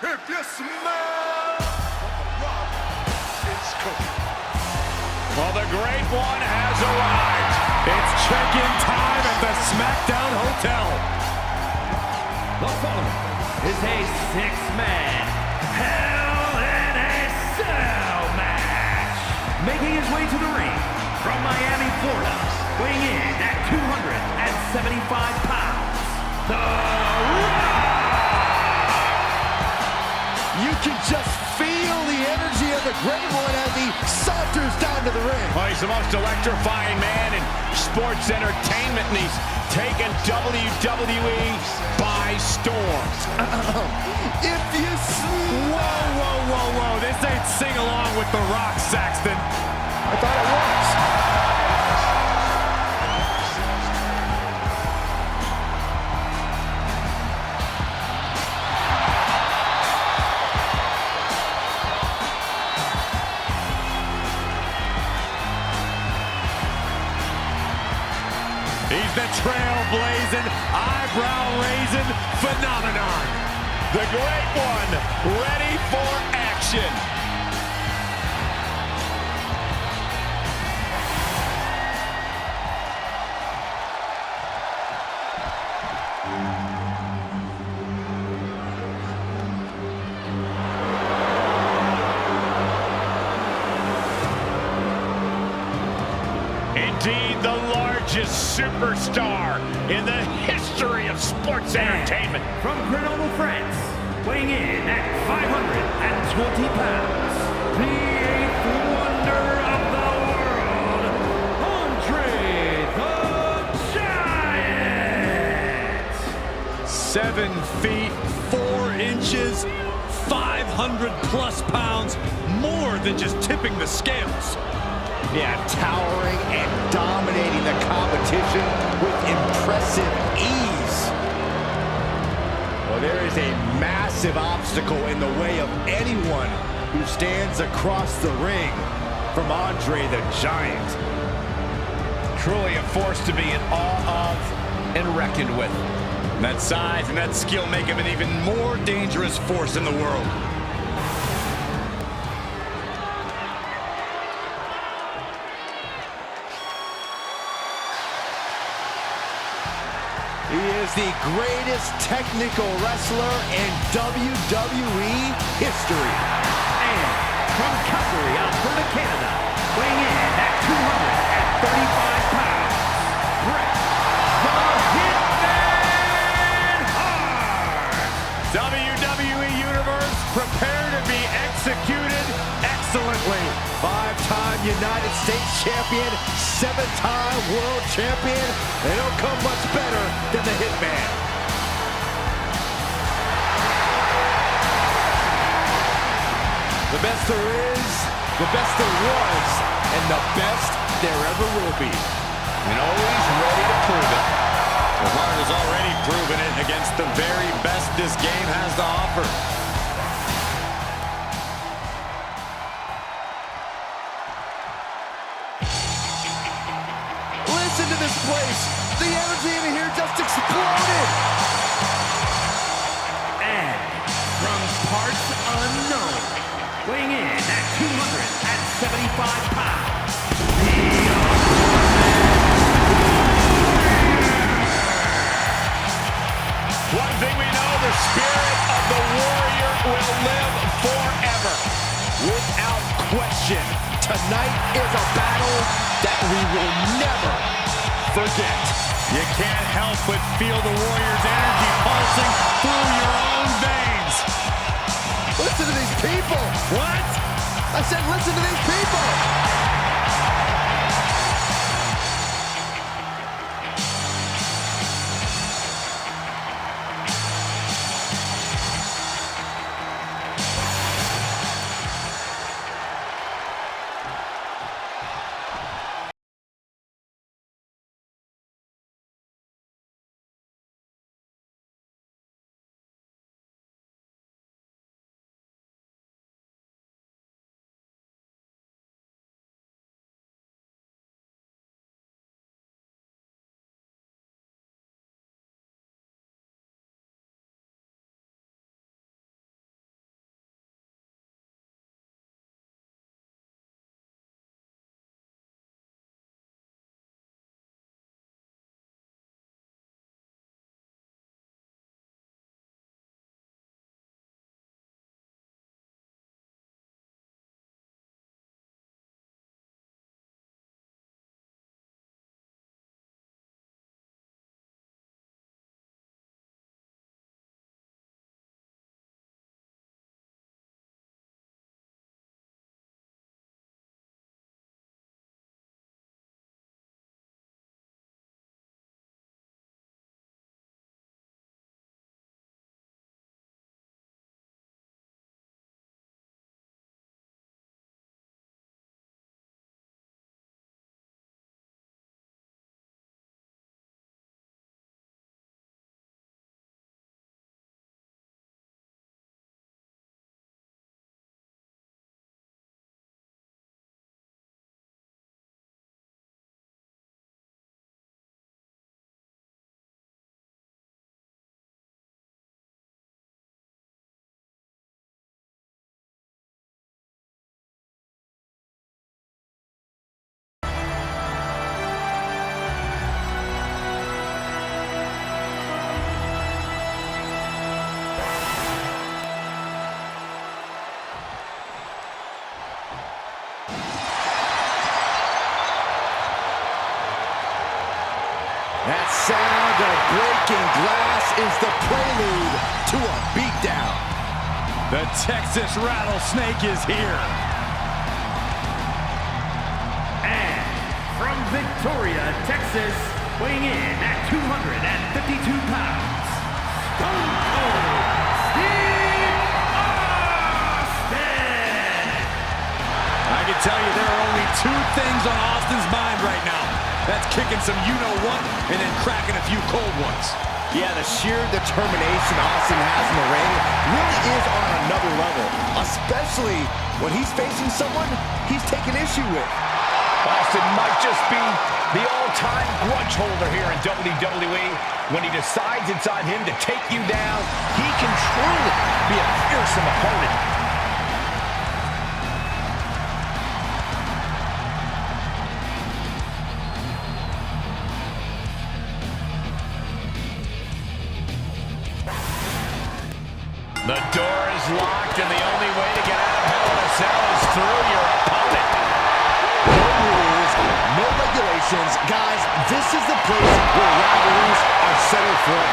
If you smell what the rock is cooking. Well, the great one has arrived. It's check-in time at the SmackDown Hotel. The following is a six-man Hell in a Cell match. Making his way to the ring from Miami, Florida, weighing in at 275 pounds, TheRock! You can just feel the energy of the great one as he saunters down to the ring. Oh, he's the most electrifying man in sports entertainment, and he's taken WWE by storm. If you smell... Whoa, whoa, whoa, whoa. This ain't sing-along with The Rock, Saxton. I thought it was. He's the trailblazing, eyebrow-raising phenomenon. The great one, ready for action. Indeed, the largest superstar in the history of sports entertainment. From Grenoble, France, weighing in at 520 pounds, the eighth wonder of the world, Andre the Giant! 7 feet, 4 inches, 500 plus pounds, more than just tipping the scales. Yeah, towering and dominating the competition with impressive ease. Well, there is a massive obstacle in the way of anyone who stands across the ring from Andre the Giant. Truly a force to be in awe of and reckoned with. And that size and that skill make him an even more dangerous force in the world. He is the greatest technical wrestler in WWE history. And from Calgary, Alberta, Canada, weighing in at 235 pounds, Bret the Hitman Hart! WWE Universe, prepare to be executed excellently. 5-time United States champion, 7-time world champion, they don't come much better than the Hitman. The best there is, the best there was, and the best there ever will be. And always ready to prove it. The Hart has already proven it against the very best this game has to offer. Listen to this place. The energy in here just exploded. And from parts unknown, weighing in at 275 pounds, One thing we know, the spirit of the warrior will live forever. Without question, tonight is a battle that we will never forget. You can't help but feel the warrior's energy pulsing through your own veins. Listen to these people. What? I said listen to these people. sound of breaking glass is the prelude to a beatdown. The Texas Rattlesnake is here. And from Victoria, Texas, weighing in at 252 pounds, Stone Cold Steve Austin! I can tell you there are only two things on Austin's mind right now. That's kicking some you-know-what and then cracking a few cold ones. Yeah, the sheer determination Austin has in the ring really is on another level, especially when he's facing someone he's taking issue with. Austin might just be the all-time grudge holder here in WWE. When he decides inside him to take you down, he can truly be a fearsome opponent. The door is locked, and the only way to get out of Hell in a Cell is through your opponent. No rules, no regulations. Guys, this is the place where rivalries are settled for.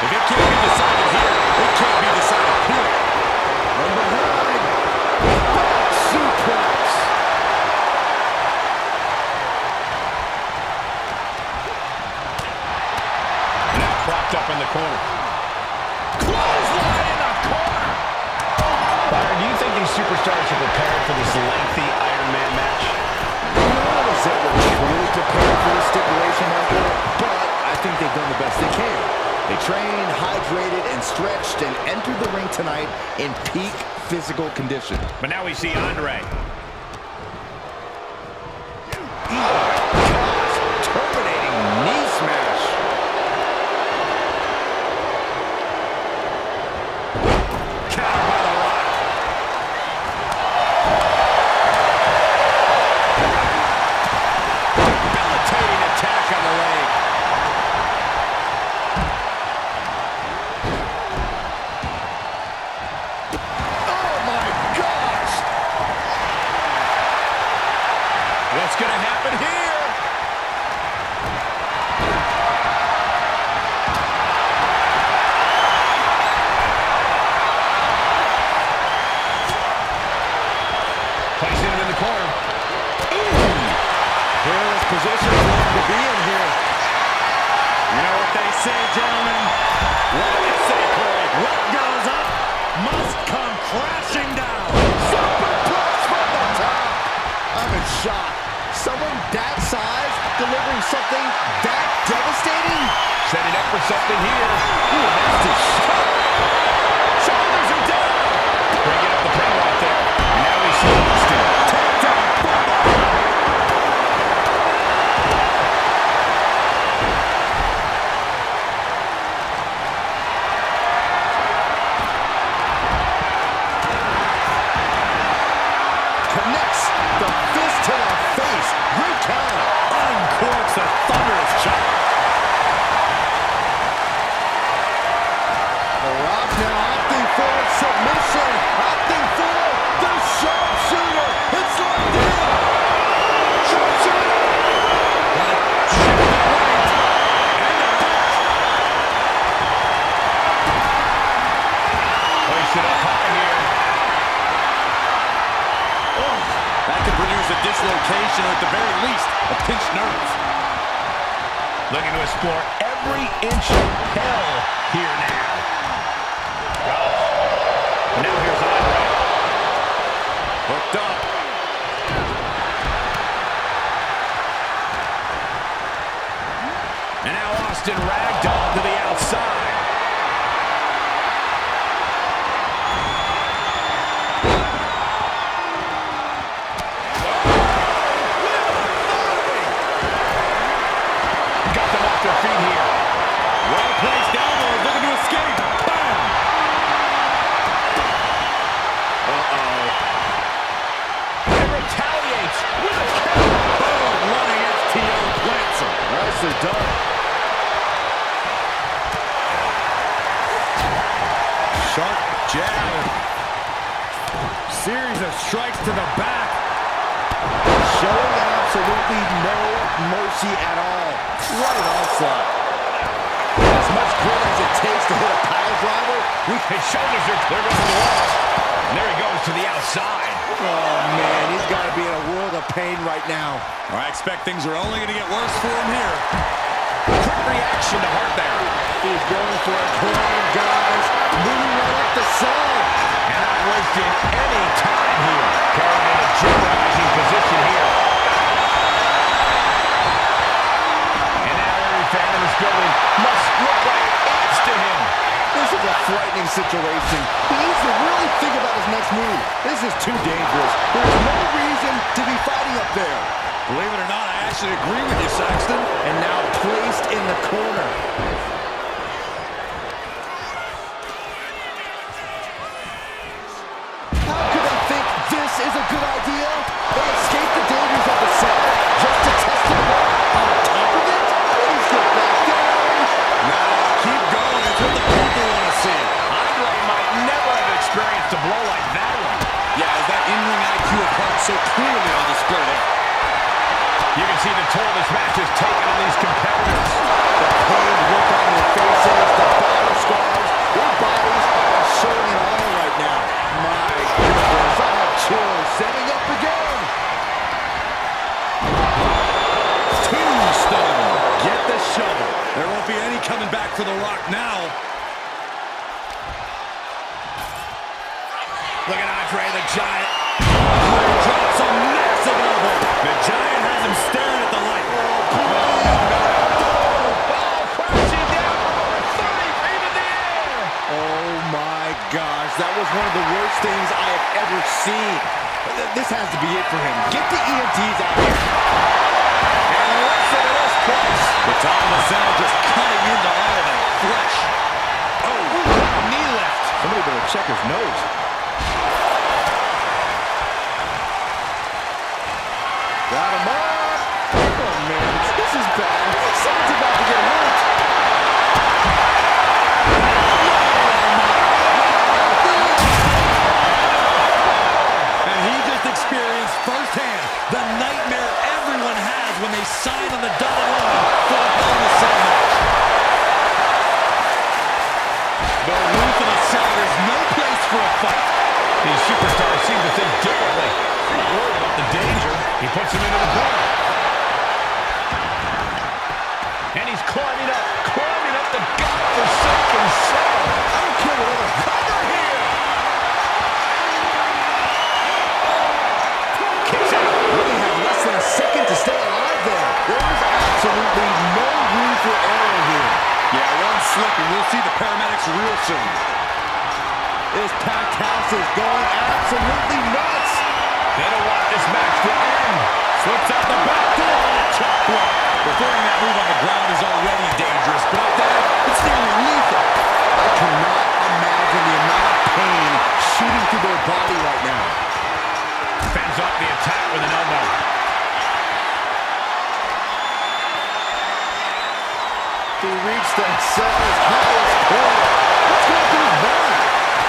If it can't be decided here, it can't be decided here. Number 9, back suplex. Now propped up in the corner. Clothesline in the corner. Byron, do you think these superstars are prepared for this lengthy Iron Man match? Not as they were truly prepared for this stipulation, Michael, but I think they've done the best they can. They trained, hydrated, and stretched, and entered the ring tonight in peak physical condition. But now we see Andre. Gosh, terminating knee smash. Counter by The Rock. Debilitating attack on the leg. Oh my gosh! What's going to happen here? Placing him in the corner. Perilous position for him to be in here. You know what they say, gentlemen? What do they say, Corey? What goes up must come crashing down. Superplex from the top. I'm in shock. Someone that size delivering something that devastating? Setting up for something here. Ooh, nasty shot. Shoulders are down. Bringing up the pin right there. And now we see Austin. Takedown. Connects the fist to the face. Great counter. Uncorks a thunderous chop. The Rock now opting for submission. Opting for the sharpshooter. It's locked in. Sharpshooter. Place it up high here. Oh, that could produce a dislocation or at the very least a pinched nerve. Looking to explore every inch of hell here now. Gosh. And now here's Andre. Hooked up. And now Austin ragdoll to the outside. Got them off their feet here. Well placed elbow, looking to escape. Bam! Uh-oh. And retaliates with a counter. Boom, running FTO plants him. Nicely done. Sharp jab. Series of strikes to the back. Showing absolutely no mercy at all. What an onslaught. As much grit as it takes to hit a pile driver. His shoulders are clear over the walls. And there he goes to the outside. Oh, man, he's got to be in a world of pain right now. I expect things are only going to get worse for him here. Quick reaction to Hart there. He's going for a climb, guys. Moving right up the side. And not wasting any time here. Carrying in a jeopardizing position here. And now every fan in this building must look like ants to him. This is a frightening situation. He needs to really think about his next move. This is too dangerous. There's no reason to be fighting up there. Believe it or not, I actually agree with you, Saxton. And now placed in the corner. How could they think this is a good idea? They escape the dangers of the cell just to test it out. On top of it, please get back down. Now, keep going. It's what the people want to see. Andre might never have experienced a blow like that one. Yeah, is that in-ring IQ of Hart so clearly on display there? You can see the toll this match has taken on these competitors. The pained look on their faces, the battle scars, their bodies are showing it all right now. My goodness, I have chills. Setting up again. Tombstone. Get the shovel. There won't be any coming back for The Rock now. Look at Andre the Giant. Drops a massive elbow. The Giant has him staring at the light. Crashing down over 30 feet in the air. Oh my gosh, that was one of the worst things I have ever seen. This has to be it for him. Get the EMTs out here. And listen to this place. The top of the cell just cutting into all of that flesh. Oh, knee lift. Somebody better check his nose. Got him up. Oh man, this is bad. Someone's about to get hurt. And he just experienced firsthand the nightmare everyone has when they sign on the dotted line for a Hell in a Cell match. The roof of the cell, there's no place for a fight. These superstars seem to think differently. Not worried about the danger. He puts him into the corner. And he's climbing up the godforsaken cell. I don't care what other cover here. Kicks out. Really have less than a second to stay alive there. There's absolutely no room for error here. Yeah, one slip and we'll see the paramedics real soon. This packed house is going absolutely nuts. They don't want this match to end. Slips out the back door. Chop block. Performing that move on the ground is already dangerous, but up there, it's nearly lethal. I cannot imagine the amount of pain shooting through their body right now. Fends off the attack with an elbow. He reached the cell's highest point. What's going through his mind?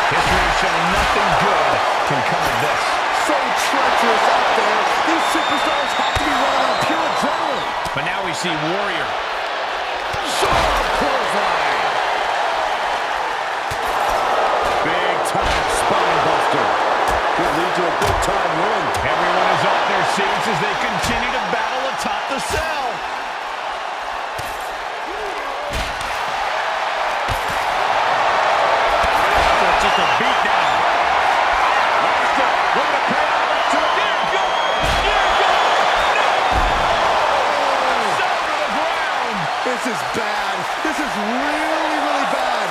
History has shown nothing good can come of this. So treacherous out there. These superstars have to be running on pure adrenaline. But now we see Warrior. Sharp clothesline. Big time spine buster. Could lead to a big time win. Everyone is off their seats as they continue to battle atop the cell. Just a beat down. We're going to pay off to the near goal. Near goal. No. Down to the ground. This is bad. This is really, really bad.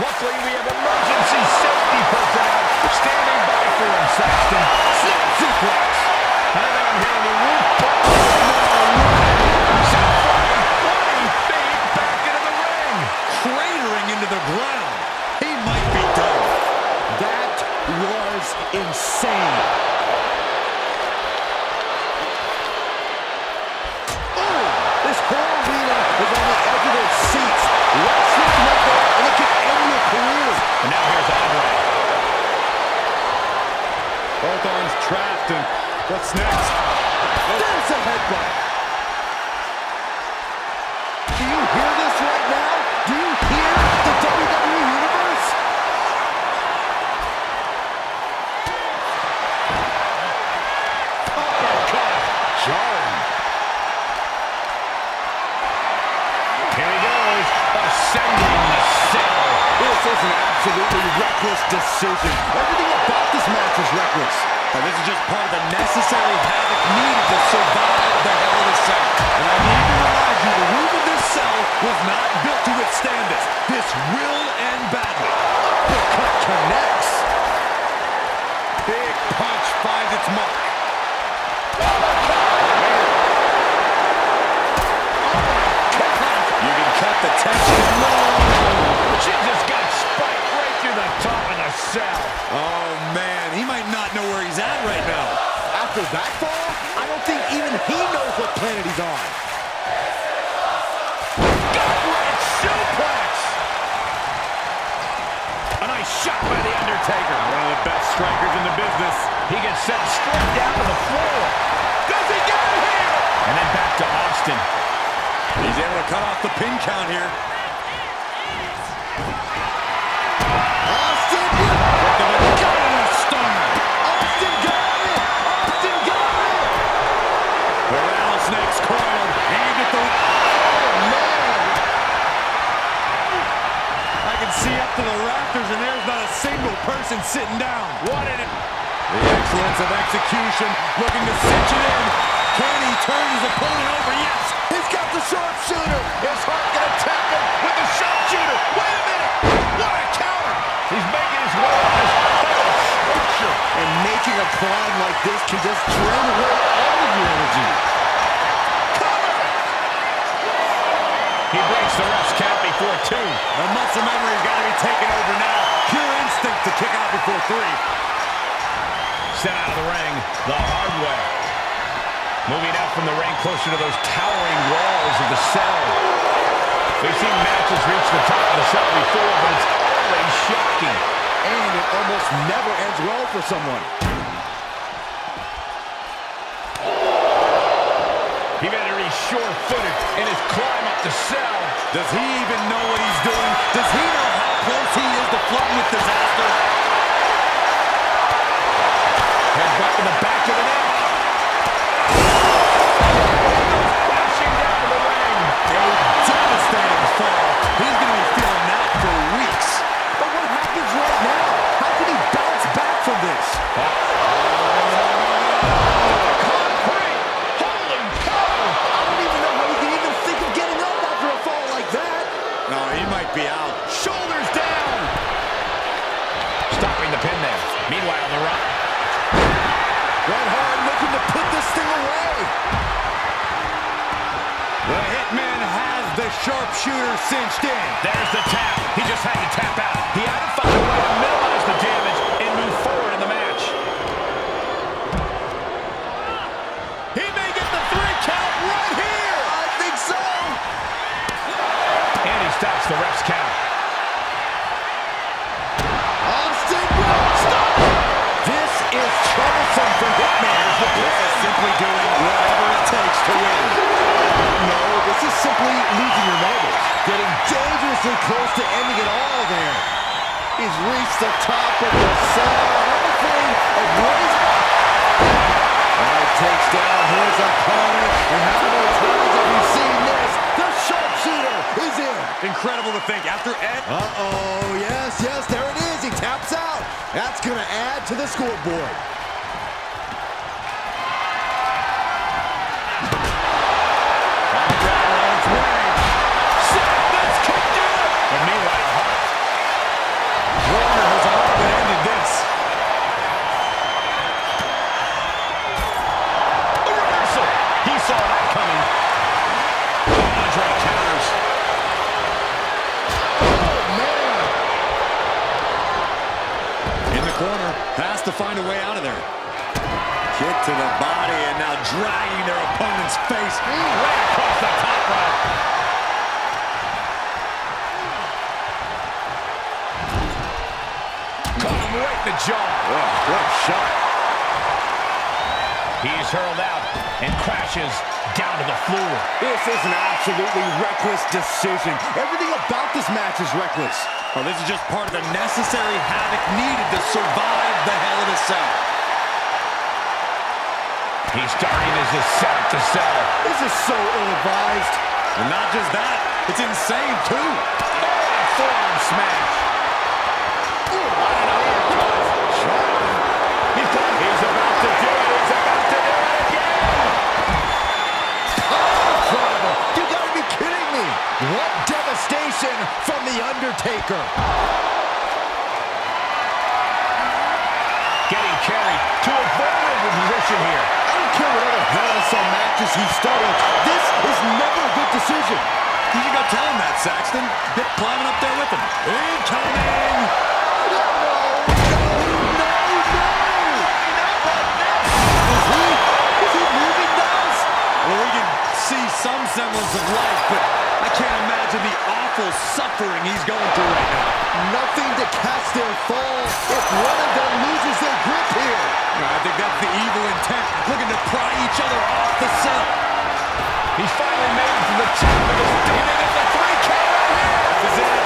Luckily, we have emergency safety personnel standing by for him, Saxton. Snap suplex. I think I'm hearing the roof. Sent flying 20 feet back into the ring. Cratering into the ground. He might be done. That was insane. Oh, this whole arena is on the edge of their seats. Let's look up there and it could end your career. And now here's Andre. Both arms trapped, and what's next? There's a headbutt. Do you hear this right now? Do you absolutely reckless decision. Everything about this match is reckless. This is just part of the necessary havoc needed to survive the Hell in a Cell. And I need to remind you, the roof of this cell was not built to withstand this. This will end badly. The cut connects. Big punch finds its mark. You can cut the tension. No! She just got spiked right through the top of the cell. Oh, man. He might not know where he's at right now. After that fall, I don't think even he knows what planet he's on. Gut-wrench suplex. A nice shot by The Undertaker. One of the best strikers in the business. He gets sent straight down to the floor. Does he get it here? And then back to Austin. He's able to cut off the pin count here. Austin Got him with a stunner. Austin got it! Austin got it! The rattlesnake's coiled. Aimed at the... Oh, man! I can see up to the rafters, and there's not a single person sitting down. What in it? The excellence of execution, looking to cinch it in. Can he turn his opponent over? Yes! He's got the sharpshooter! Is Hart gonna tap him with the sharpshooter? Wait a minute! What a counter! He's making his way on his whole structure. And making a climb like this can just drain away all of your energy. He breaks the ref's count before 2. The muscle memory's got to be taken over now. Pure instinct to kick out before 3. Sent out of the ring the hard way. Moving out from the ring closer to those towering walls of the cell. We've seen matches reach the top of the cell before, but it's always shocking. And it almost never ends well for someone. He better be sure-footed in his climb up the cell. Does he even know what he's doing? Does he know how close he is to flirting with disaster? Headbutt to the back of the neck. Crashing down to the ring. A devastating fall. He's going to be feeling that for weeks. But what happens right now? How can he bounce back from this? Concrete. Holy cow. I don't even know how he can even think of getting up after a fall like that. No, he might be out. Shoulders down. Stopping the pin there. Meanwhile, TheRock. Bret Hart looking to put this thing away. The Hitman has the sharpshooter cinched in. There's the tap. He just had to tap out. He had to find a way to minimize the damage and move forward in the match. He may get the 3 count right here. I think so. And he stops the ref's count. Austin stop. This is troublesome for Hitman. This is simply doing whatever it takes to win. No, this is simply losing your marbles. Getting dangerously close to ending it all there. He's reached the top of the cell. I'm afraid of what he's... He takes down his opponent. And how many times have we seen this? The sharpshooter is in. Incredible to think. After Ed... Uh-oh, yes, there it is. He taps out. That's going to add to the scoreboard. Warner has all but ended this. A reversal. He saw that coming. Andre counters. Oh, man. In the corner. Has to find a way out of there. Kick to the body and now dragging their opponent's face Right across the top rope. Caught him right in the jaw. What a shot. He's hurled out and crashes down to the floor. This is an absolutely reckless decision. Everything about this match is reckless. Well, this is just part of the necessary havoc needed to survive the Hell in a Cell. He's starting his ascent to cell. This is so ill-advised. And not just that, it's insane too. Oh, a forearm smash. Undertaker. Getting carried to a vulnerable position here. I don't care what other Hell in a Cell matches he's starting. This is never a good decision. You should go tell him that, Saxton. Get climbing up there with him. Incoming! Well, we can see some semblance of life, but I can't imagine the awful suffering he's going through right now. Nothing to catch their fall if one of them loses their grip here. I think that's the evil intent, looking to pry each other off the cell. He's finally made it to the top of the standing at the 3 count right here. This is it.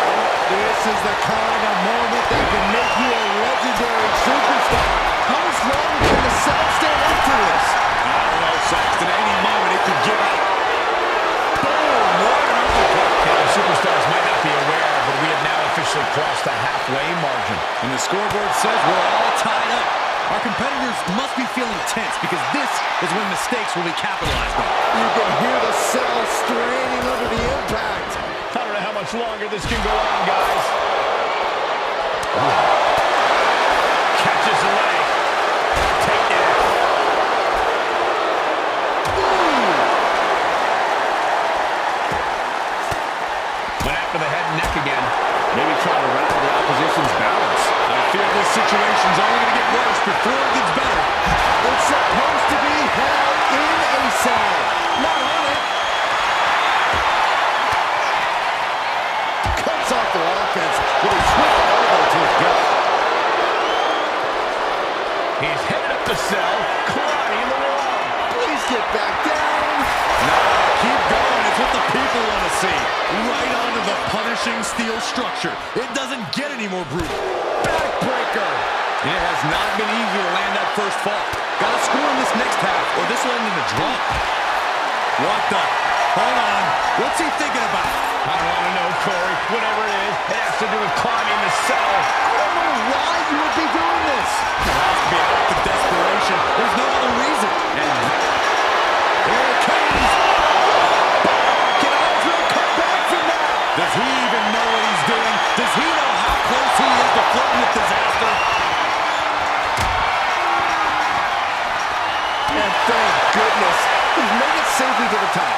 This is the kind of moment that can make you a legendary superstar. How much longer can the cell stand up to this? I don't know, Saxton. Any moment it could give out. Boom! What an uppercut. Now, superstars might not be aware, but we have now officially crossed the halfway margin. And the scoreboard says we're all tied up. Our competitors must be feeling tense because this is when mistakes will be capitalized on. You can hear the cell straining under the impact. I don't know how much longer this can go on, guys. Catches the leg. Take it. Went after the head and neck again. Maybe trying to rattle the opposition's balance. I fear this situation's only going to get worse before it gets better. It's supposed to be hell in a cell. Not on it. Cuts off their offense with a swift elbow to his gut. He's headed up the cell, climbing the wall. Please get back down. No, keep going. It's what the people want to see. Right onto the punishing steel structure. It doesn't get any more brutal. Backbreaker. It has not been easy to land that first fall. Got to score in this next half, or this will end in a draw. What the? Hold on. What's he thinking about? I don't want to know, Corey. Whatever it is, it has to do with climbing the cell. I don't know why you would be doing this. It has to be an act of desperation. There's no other reason. And here it comes. Can Andre come back from that? Does he even know what he's doing? Does he know how close he is to flirting with disaster? And thank goodness, he's made it safely to the top.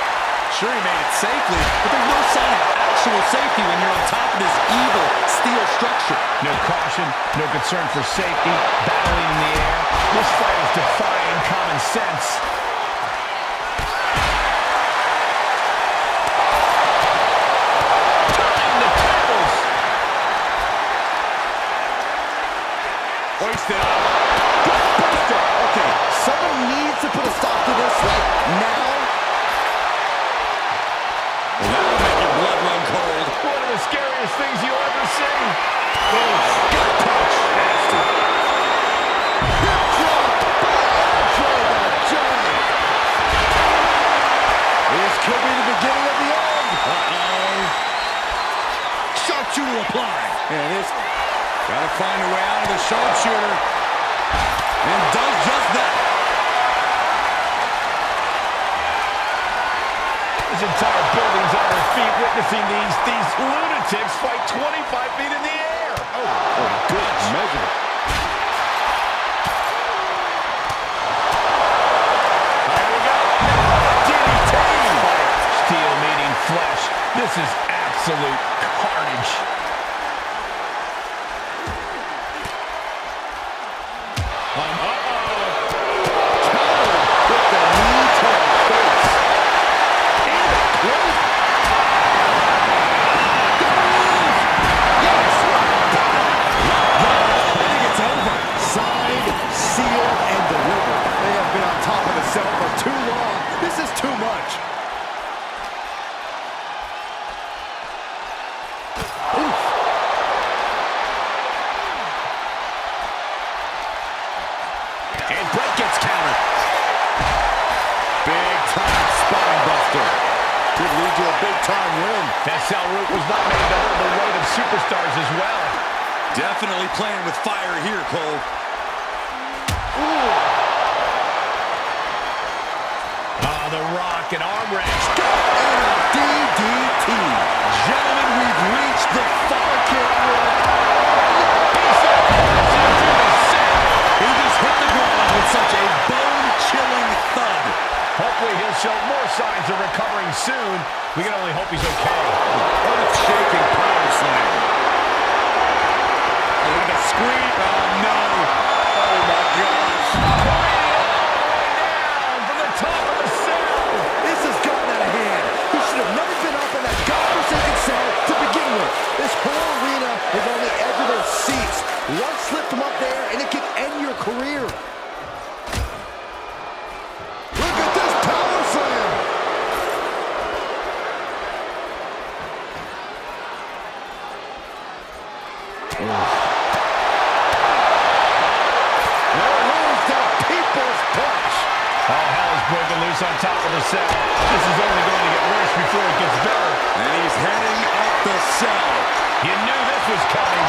Sure, he made it safely, but there's no sign of actual safety when you're on top of this evil steel structure. No caution, no concern for safety, battling in the air. This fight is defying common sense. Turning the tables. Hoisted up. Buster. Okay, someone needs to put a stop to this right now. That'll make your blood run cold. One of the scariest things you'll ever see. Gut punch. Nasty. Hip drop by Andre the Giant. This could be the beginning of the end. Uh-oh. Sharpshooter applied. And this Got to find a way out of the sharpshooter. And does just that. This entire building's on their feet witnessing these lunatics fight 25 feet in the air. Oh, good measure. There we go. DDT. Steel meeting flesh. This is absolute carnage. With the knee to the face. I think it's over. Signed, sealed, and delivered. They have been on top of the cell for too long. This is too much. Oof. And Brett gets countered. Big time spine buster. Could lead to a big time win. That cell route was not made to hold the weight of superstars as well. Definitely playing with fire here, Cole. TheRock and arm wrench. And a DDT. Gentlemen, we've reached the far show more signs of recovering soon. We can only hope he's okay. Earth-shaking power slam. Look at the screen. Oh, no. Oh, my gosh. Down from the top of the cell. This has gotten out of hand. He should have never been up in that godforsaken cell to begin with. This whole arena is on the edge of their seats. One slip from up there, and it can end your career. Look at this power slam. Broken loose on top of the cell. This is only going to get worse before it gets better. And he's heading up the cell. You knew this was coming.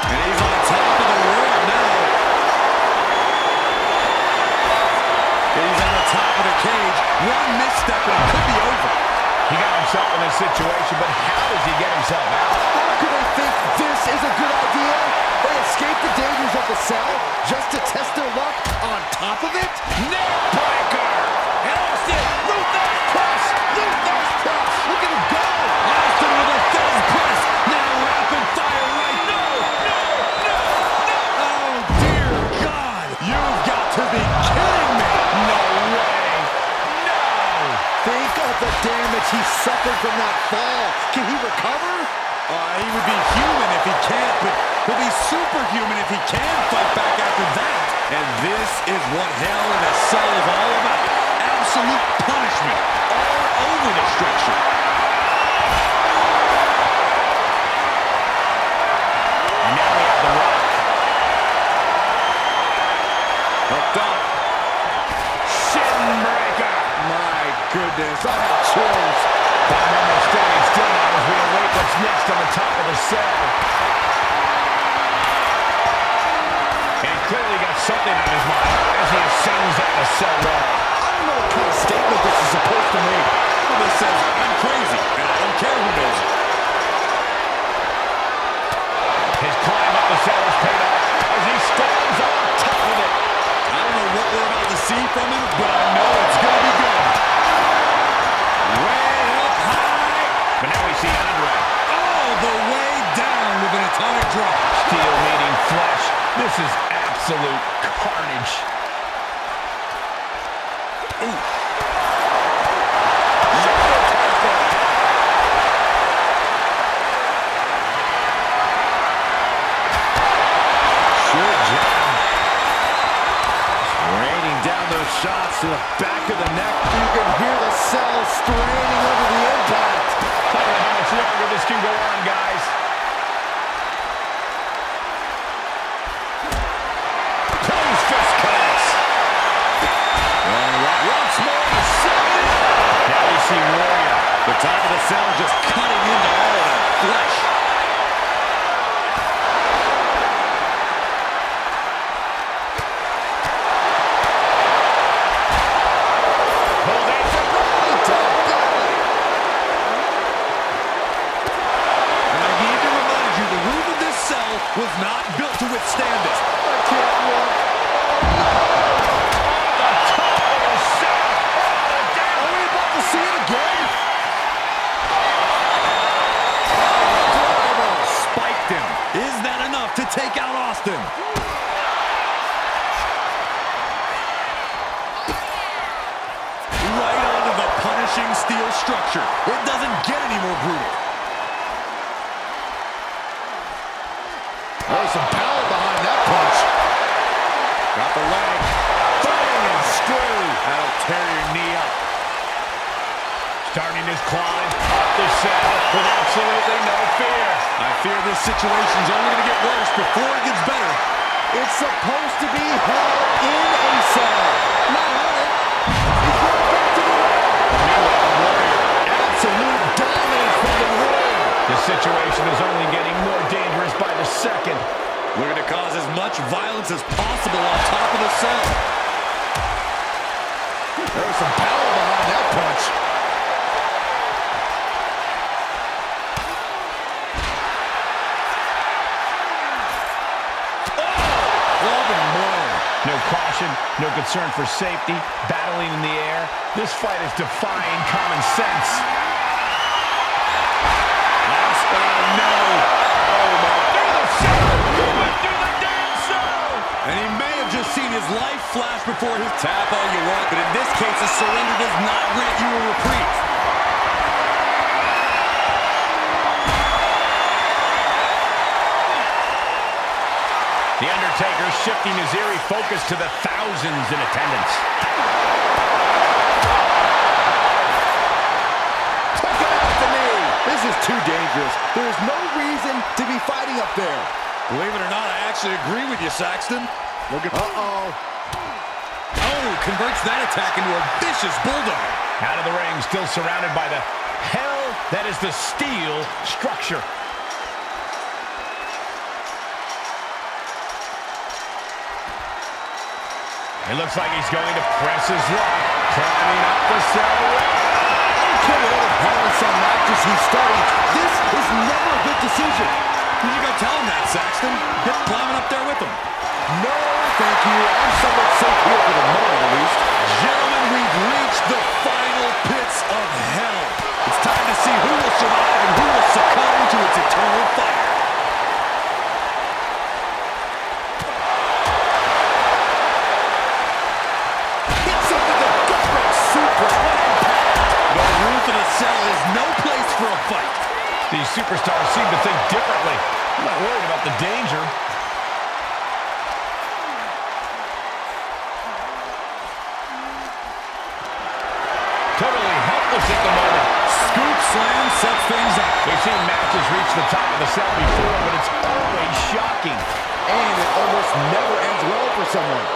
And he's on top of the world now. He's on the top of the cage. One misstep and it could be over. He got himself in this situation, but how does he get himself out? How could they think this is a good idea? They escaped the dangers of the cell just to test their luck on top of it? Nail breaker! And Austin, Luther's press! Luther's press! Look at him go! Austin with a third press. Now rapid fire right. No! No! No! No! Oh, dear God. You've got to be kidding me. No way! No! Think of the damage he suffered from that fall. Can he recover? He would be human if he can't, but he'll be superhuman if he can fight back after that. And this is what hell in a cell is all about. Absolute punishment all over the structure. And now we have TheRock. Hooked up. Shin breaker! My goodness, I have chills. 5 members standing still now as we await what's next on the top of the cell. And clearly got something on his mind as he ascends up the cell wall. I don't know what kind of statement this is supposed to make. Well, this says, I'm crazy, and I don't care who knows it. His climb up the cell is paid off as he stands on top of it. I don't know what we're about to see from him, but I know it's going to be good. Way up high. But now we see Andre. All the way down with an atomic drop. Steel meeting flesh. This is absolute carnage. Ooh. Sure jab. Raining down those shots to the back of the neck. You can hear the cell straining under the impact. I don't know how much longer this can go on, guys. Close fist connects. And once more, the cell. Now we see Warrior. The top of the cell just cutting into all of that flesh. Hold it for And I need to remind you, the roof of this cell was not built to withstand it. I can't look. the top of the cell. Are we about to see it again? Spiked him. Is that enough to take out Austin? Right onto the punishing steel structure. It doesn't get any more brutal. There's some power behind that punch. Got the leg. Bang and screw. That'll tear your knee up. Starting his climb up the cell with absolutely no fear. I fear this situation's only going to get worse before it gets better. It's supposed to be hell in a cell. Not on it. He's going back to the ring. Meanwhile, Warrior. Absolute dominance from the ring. The situation is only getting more dangerous by the second. We're going to cause as much violence as possible on top of the cell. There's some power behind that punch. Club and blow. No caution position, no concern for safety, battling in the air. This fight is defying common sense. No. Oh, my. Through the cell! He went through the damn cell! And he may have just seen his life flash before his tap all you want, but in this case, a surrender does not grant you a reprieve. The Undertaker shifting his eerie focus to the thousands in attendance. Took it off the knee. This is too dangerous. There's no reason to be fighting up there. Believe it or not, I actually agree with you, Saxton. Uh-oh. Oh, converts that attack into a vicious bulldog. Out of the ring, still surrounded by the hell that is the steel structure. It looks like he's going to press his luck, climbing up the cell. Okay, whatever Hell in Cell matches he's starting, this is never a good decision. You go tell him that, Saxton. Get climbing up there with him. No, thank you. I'm somewhat safe here for the moment, at least. Gentlemen, we've reached the final pits of hell. It's time to see who will survive and who will succumb to its eternal fire. Hits him with a gut-wrench suplex. The roof of the cell is no place for a fight. These superstars seem to think differently. I'm not worried about the danger. Totally helpless at the moment. Scoop slam sets things up. We've seen matches reach the top of the cell before, but it's always shocking. And it almost never ends well for someone.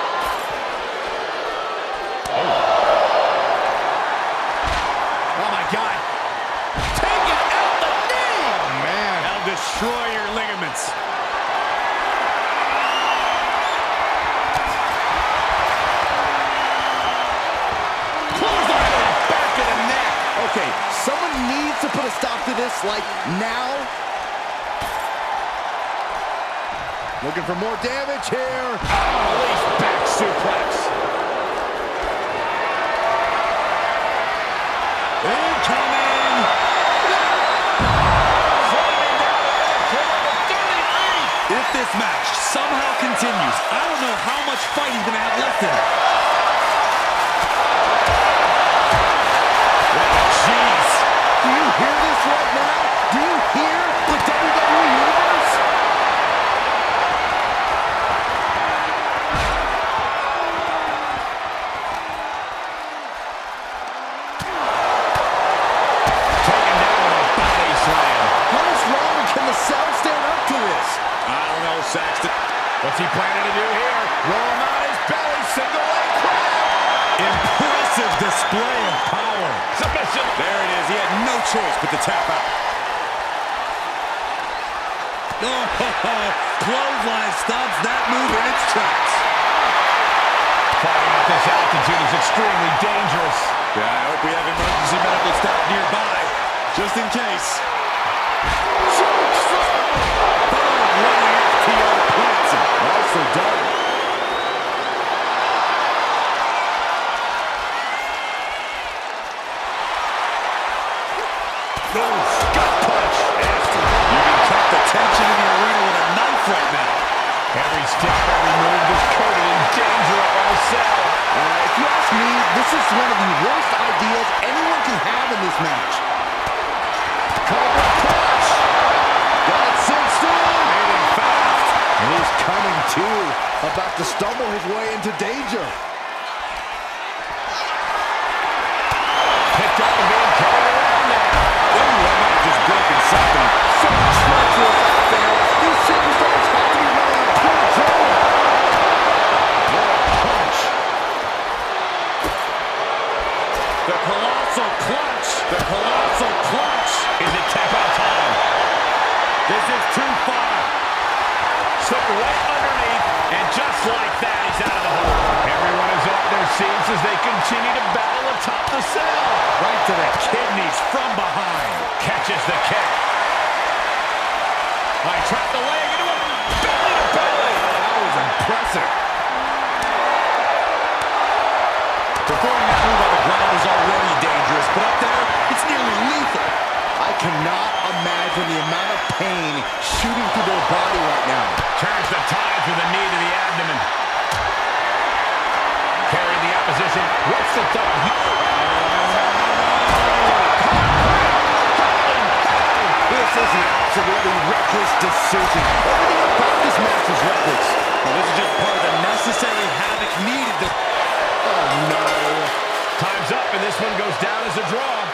Oh, my God. Take it out the knee! Oh, man. That'll destroy your ligaments. Clothesline to the back of the neck. Okay, someone needs to put a stop to this, like, now. Looking for more damage here. Release back suplex. Incoming! Climbing down the ramp to number 38. If this match somehow continues, I don't know how much fight he's going to have left in it. Jeez. Do you hear this right now? Do you hear the WWE Universe? Taken down with a body slam. How much longer can the cell stand up to this? I don't know, Saxton. What's he planning to do here? Roll him on his belly, single leg crab. Impressive display of power. Submission. There it is. He had no choice but to tap out. Oh, clothesline stops that move in its tracks. Fighting at this altitude is extremely dangerous. Yeah, I hope we have emergency medical staff nearby, just in case. Running FTO plants him. Nicely done. Gut punch. Nasty. You can cut the tension in the arena with a knife right now. Every step, every move is coated in danger up on the cell. If you ask me, this is one of the worst ideas anyone can have in this match. Cobra clutch. Got it cinched in. Made it fast. And he's coming to, about to stumble his way into danger. Picked up and being carried around now. Ooh, that might have just broken something. So treacherous out there. These superstars have to be running on pure adrenaline. What a punch. The colossal clutch. The colossal clutch. Is it tap out time? This is too far. Slipped right underneath, and just like that, he's out of the hole. Everyone is off their seats as they continue to battle atop the cell. Right to the kidneys from behind. Catches the kick. I trapped the leg into a belly to belly. That was impressive. there, it's nearly lethal. I cannot imagine the amount of pain shooting through their body right now. Turns the tide through the knee to the abdomen. Carry the opposition. What's the thought? This is an absolutely reckless decision. Everything about this match is reckless. Well, this is just part of the necessary havoc needed to... Oh, no. Time's up, and this one goes down as a draw.